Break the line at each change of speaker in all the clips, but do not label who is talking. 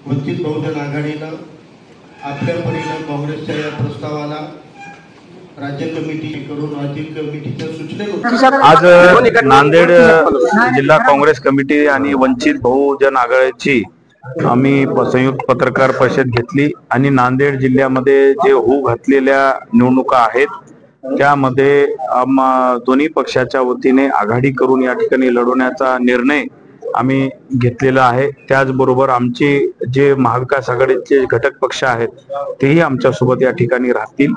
वंचित बहुजन आघाडीनं आपल्या परीनं काँग्रेसच्या या प्रस्तावाला राज्य कमिटीकडून राज्य कमिटीच्या सूचनेनुसार
आज नांदेड जिल्हा काँग्रेस कमिटी आणि वंचित बहुजन आघाडीची आम्ही संयुक्त पत्रकार परिषद घेतली आणि नांदेड जिल्ह्यामध्ये जे होऊ घातलेल्या निवडणुका आहेत त्यामध्ये दोन्ही पक्षाच्या वतीने आघाडी करून या ठिकाणी लढवण्याचा निर्णय आम्ही घेतलेला आहे। त्याचबरोबर आमचे जे महाविकास आघाडीचे घटक पक्ष आहेत तेही आमच्या सोबत या ठिकाणी राहतील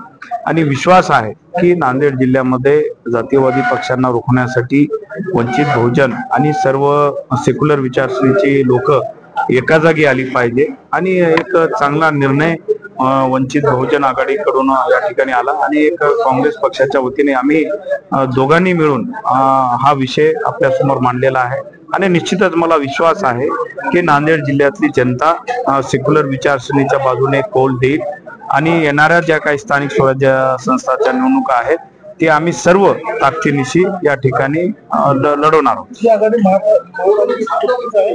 आणि विश्वास आहे की नांदेड जिल्ह्यामध्ये जातीयवादी पक्षांना रोखण्यासाठी वंचित बहुजन आणि सर्व सेक्युलर विचारसरणीची लोक एका जागी आली पाहिजे आणि एक चांगला निर्णय वंचित बहुजन आघाडीकडून या ठिकाणी आला आणि एक काँग्रेस पक्षाच्या वतीने आम्ही दोघांनी मिळून हा विषय आपल्या समोर मांडलेला आहे आणि निश्चितच मला विश्वास आहे की नांदेड जिल्ह्यातली जनता सेक्युलर विचारसरणीच्या बाजूने कौल देईल आणि येणाऱ्या ज्या काही स्थानिक स्वराज्य संस्थांच्या निवडणुका आहेत ते आम्ही सर्व ताकदीनिशी या ठिकाणी लढवणार आहोत।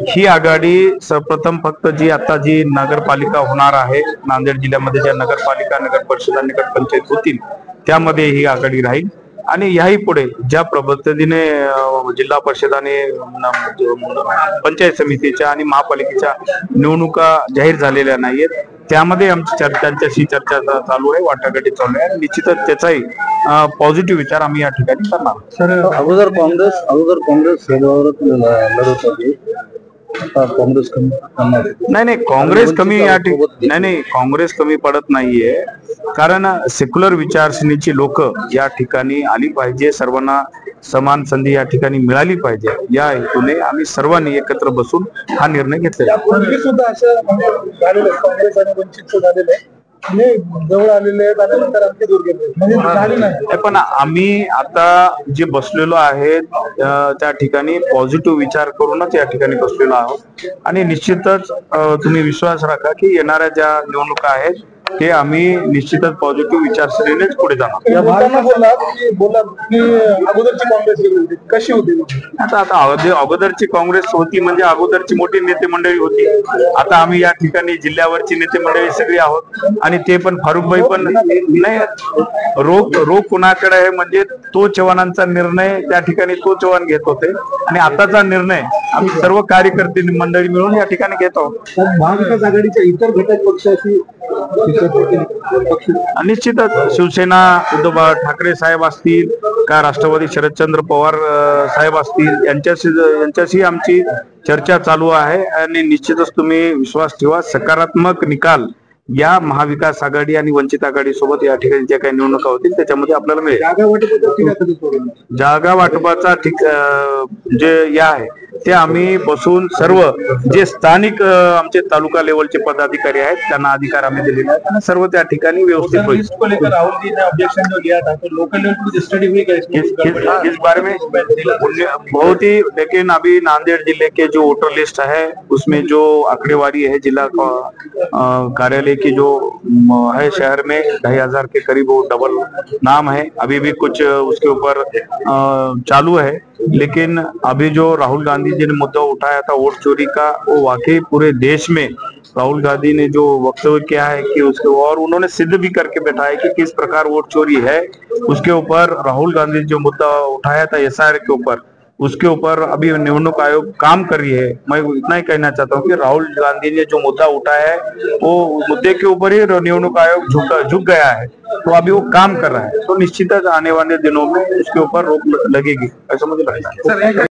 ही आघाडी सर्वप्रथम फक्त जी नगरपालिका होणार आहे नांदेड जिल्ह्यामध्ये ज्या नगरपालिका नगर परिषद आणि नगर पंचायत होतील त्यामध्ये ही आघाडी राहील आणि याही पुढे ज्या पद्धतीने जिल्हा परिषद आणि पंचायत समितीच्या आणि महापालिकेच्या निवडणुका जाहीर झालेल्या नाहीयेत त्यामध्ये आमची त्यांच्याशी चर्चा चालू आहे, वाटाघाटी चालू आहे। निश्चितच त्याचाही पॉझिटिव्ह विचार आम्ही या ठिकाणी करणार।
सर अगोदर काँग्रेस लढत होती, काँग्रेस कमी
नाही काँग्रेस कमी या ठिकाणी नाही काँग्रेस कमी पडत नाहीये कारण सेक्युलर विचारसरणीची लोक या ठिकाणी आली पाहिजे, सर्वांना समान संधी या ठिकाणी मिळाली पाहिजे या हेतूने आम्ही सर्वांनी एकत्र बसून हा निर्णय घेतलेला पण आम्ही आता जे बसलेलो आहेत त्या ठिकाणी पॉझिटिव्ह विचार करूनच या ठिकाणी बसलेलो आहोत आणि निश्चितच तुम्ही विश्वास राखा की येणाऱ्या ज्या निवडणुका आहेत ते आम्ही निश्चितच पॉझिटिव्ह विचारसरणीनेच पुढे जाणार।
कशी होती
आता अगोदरची काँग्रेस होती म्हणजे अगोदरची मोठी नेते मंडळी होती, आता आम्ही या ठिकाणी जिल्ह्यावरची नेते मंडळी सगळी आहोत आणि ते पण फारुखभाई पण नाही रोग कुणाकडे आहे म्हणजे तो चव्हाणांचा निर्णय त्या ठिकाणी तो चव्हाण घेत होते आणि आताचा निर्णय आम्ही सर्व कार्यकर्ते मंडळी मिळून या ठिकाणी घेत आहोत।
महाविकास आघाडीच्या इतर घटक पक्षाशी
निश्चितच शिवसेना उद्धव ठाकरे साहेब असतील का राष्ट्रवादी शरदचंद्र पवार साहेब असतील यांच्याशी आमची चर्चा चालू आहे आणि निश्चितच तुम्ही विश्वास ठेवा सकारात्मक निकाल या महाविकास आघाडी आणि वंचित आघाडी सोबत या ठिकाणी ज्या काही निवडणुका होतील त्याच्यामध्ये आपल्याला मिळेल। जागा वाटपाचा जे या आहे ते आम्ही बसून सर्व जे स्थानिक आमचे तालुका लेवलचे पदाधिकारी आहेत त्यांना अधिकार आम्ही दिलेले आहेत आणि सर्व त्या ठिकाणी व्यवस्थित होईल। इस बारे में बहुत ही लेकिन अभी नांदेड़ जिले के जो वोटर लिस्ट है उसमें जो आंकड़ेवारी है जिला कार्यालय की जो है शहर में 2500 के करीब वो डबल नाम है, अभी भी कुछ उसके ऊपर चालू है लेकिन अभी जो राहुल गांधी जी ने मुद्दा उठाया था वोट चोरी का वो वाकई पूरे देश में राहुल गांधी ने जो वक्तव्य किया है कि उसके और उन्होंने सिद्ध भी करके बैठाया कि किस प्रकार वोट चोरी है उसके ऊपर राहुल गांधी जो मुद्दा उठाया था SIR के ऊपर उसके ऊपर अभी निवडणूक आयोग काम कर रही है। मैं इतना ही कहना चाहता हूँ कि राहुल गांधी ने जो मुद्दा उठाया है वो मुद्दे के ऊपर ही निवडणूक आयोग झुक गया है तो अभी वो काम कर रहा है तो निश्चितच आने वाले दिनों में उसके ऊपर रोक लगेगी ऐसा मुझे लगता है।